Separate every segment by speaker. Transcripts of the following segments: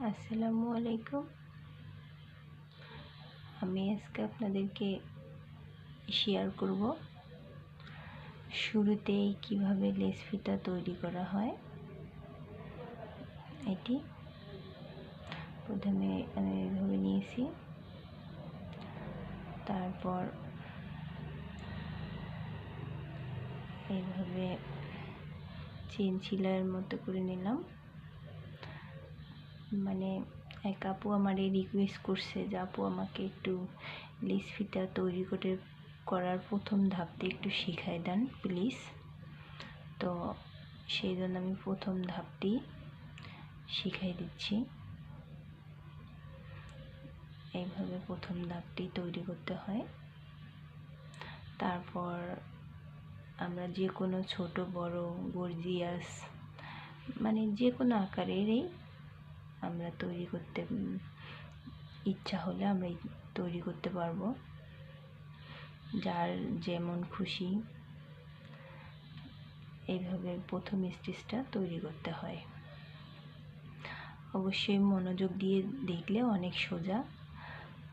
Speaker 1: আসসালামু আলাইকুম। আমি আজকে আপনাদেরকে শেয়ার করব শুরুতেই কিভাবে লেস ফিতা তৈরি করা হয়। এটি প্রথমে আমি এইভাবে নিয়েছি, তারপর এইভাবে চেন সেলাইয়ের মতো করে নিলাম। মানে এক আপু আমারে রিকোয়েস্ট করছে যে আপু আমাকে একটু লেস ফিতা তৈরি করার প্রথম ধাপটি একটু শিখাই দেন প্লিজ। তো সেই জন্য আমি প্রথম ধাপটি শিখাই দিচ্ছি। এইভাবে প্রথম ধাপটি তৈরি করতে হয়। তারপর আমরা যে কোনো ছোট বড় গর্জিয়াস মানে যে কোনো আকারেরই আমরা তৈরি করতে ইচ্ছা হলে আমরা তৈরি করতে পারবো, যার যেমন খুশি। এইভাবে প্রথম স্টিচটা তৈরি করতে হয়। অবশ্যই মনোযোগ দিয়ে দেখলে অনেক সোজা।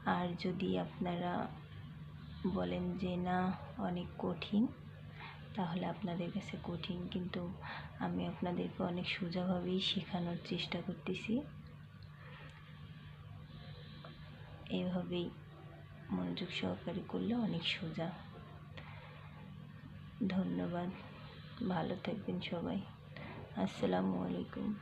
Speaker 1: আর যদি আপনারা বলেন যে না অনেক কঠিন, তাহলে আপনাদের কাছে কঠিন, কিন্তু আমি আপনাদেরকে অনেক সোজাভাবেই শেখানোর চেষ্টা করতেছি। এইভাবেই মনোযোগ সহকারে করলে অনেক সোজা। ধন্যবাদ, ভালো থাকবেন সবাই। আসসালামু আলাইকুম।